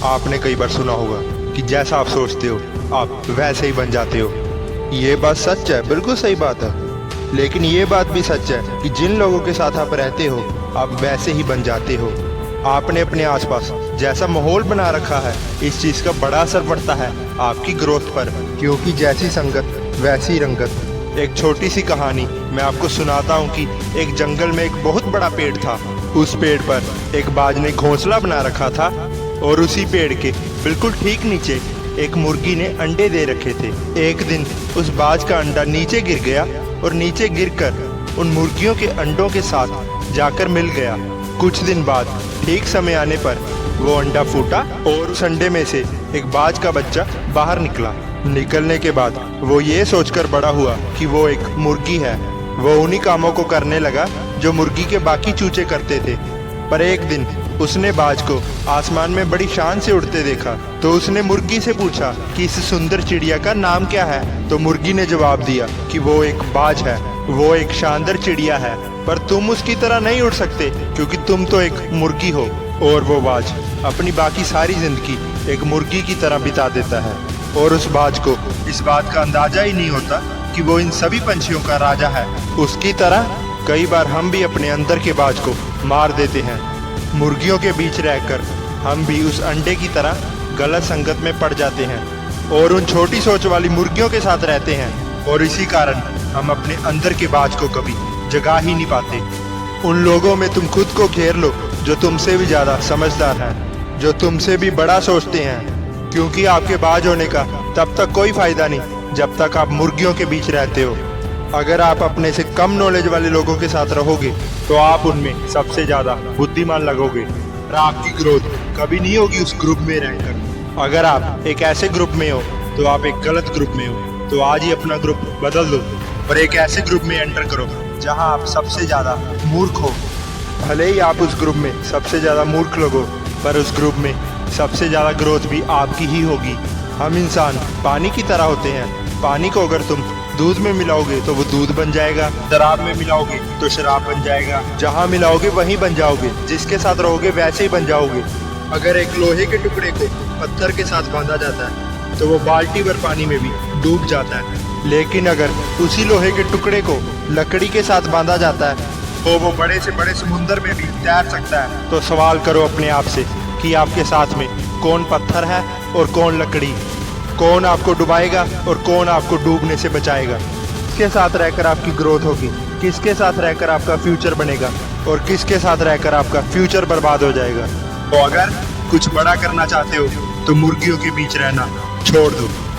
आपने कई बार सुना होगा कि जैसा आप सोचते हो आप वैसे ही बन जाते हो। ये बात सच है, बिल्कुल सही बात है। लेकिन ये बात भी सच है कि जिन लोगों के साथ आप रहते हो आप वैसे ही बन जाते हो। आपने अपने आसपास जैसा माहौल बना रखा है, इस चीज़ का बड़ा असर पड़ता है आपकी ग्रोथ पर, क्योंकि जैसी संगत वैसी रंगत। एक छोटी सी कहानी मैं आपको सुनाता हूँ कि एक जंगल में एक बहुत बड़ा पेड़ था। उस पेड़ पर एक बाज ने घोंसला बना रखा था और उसी पेड़ के बिल्कुल ठीक नीचे एक मुर्गी ने अंडे दे रखे थे। एक दिन उस बाज का अंडा नीचे गिर गया और नीचे गिरकर उन मुर्गियों के अंडों के साथ जाकर मिल गया। कुछ दिन बाद ठीक समय आने पर वो अंडा फूटा और उस अंडे में से एक बाज का बच्चा बाहर निकला। निकलने के बाद वो ये सोचकर बड़ा हुआ कि वो एक मुर्गी है। वो उन्हीं कामों को करने लगा जो मुर्गी के बाकी चूचे करते थे। पर एक दिन उसने बाज को आसमान में बड़ी शान से उड़ते देखा, तो उसने मुर्गी से पूछा कि इस सुंदर चिड़िया का नाम क्या है। तो मुर्गी ने जवाब दिया कि वो एक बाज है, वो एक शानदार चिड़िया है, पर तुम उसकी तरह नहीं उड़ सकते क्योंकि तुम तो एक मुर्गी हो। और वो बाज अपनी बाकी सारी जिंदगी एक मुर्गी की तरह बिता देता है और उस बाज को इस बात का अंदाजा ही नहीं होता कि वो इन सभी पंछियों का राजा है। उसकी तरह कई बार हम भी अपने अंदर के बाज को मार देते हैं। मुर्गियों के बीच रहकर हम भी उस अंडे की तरह गलत संगत में पड़ जाते हैं और उन छोटी सोच वाली मुर्गियों के साथ रहते हैं, और इसी कारण हम अपने अंदर के बाज को कभी जगा ही नहीं पाते। उन लोगों में तुम खुद को घेर लो जो तुमसे भी ज़्यादा समझदार हैं, जो तुमसे भी बड़ा सोचते हैं, क्योंकि आपके बाज होने का तब तक कोई फ़ायदा नहीं जब तक आप मुर्गियों के बीच रहते हो। अगर आप अपने से कम नॉलेज वाले लोगों के साथ रहोगे तो आप उनमें सबसे ज़्यादा बुद्धिमान लगोगे और आपकी ग्रोथ कभी नहीं होगी उस ग्रुप में रहकर। अगर आप एक ऐसे ग्रुप में हो तो आप एक गलत ग्रुप में हो, तो आज ही अपना ग्रुप बदल दो और एक ऐसे ग्रुप में एंटर करो जहां आप सबसे ज़्यादा मूर्ख हो। भले ही आप उस ग्रुप में सबसे ज़्यादा मूर्ख लोग हो, पर उस ग्रुप में सबसे ज़्यादा ग्रोथ भी आपकी ही होगी। हम इंसान पानी की तरह होते हैं। पानी को अगर तुम दूध में मिलाओगे तो वो दूध बन जाएगा, शराब में मिलाओगे तो शराब बन जाएगा, जहाँ मिलाओगे वहीं बन जाओगे, जिसके साथ रहोगे वैसे ही बन जाओगे। अगर एक लोहे के टुकड़े को पत्थर के साथ बांधा जाता है तो वो बाल्टी भर पानी में भी डूब जाता है, लेकिन अगर उसी लोहे के टुकड़े को लकड़ी के साथ बांधा जाता है तो वो बड़े से बड़े समुंदर में भी तैर सकता है। तो सवाल करो अपने आप से कि आपके साथ में कौन पत्थर है और कौन लकड़ी, कौन आपको डुबाएगा और कौन आपको डूबने से बचाएगा। किसके साथ रहकर आपकी ग्रोथ होगी, किसके साथ रहकर आपका फ्यूचर बनेगा और किसके साथ रहकर आपका फ्यूचर बर्बाद हो जाएगा। तो अगर कुछ बड़ा करना चाहते हो तो मुर्गियों के बीच रहना छोड़ दो।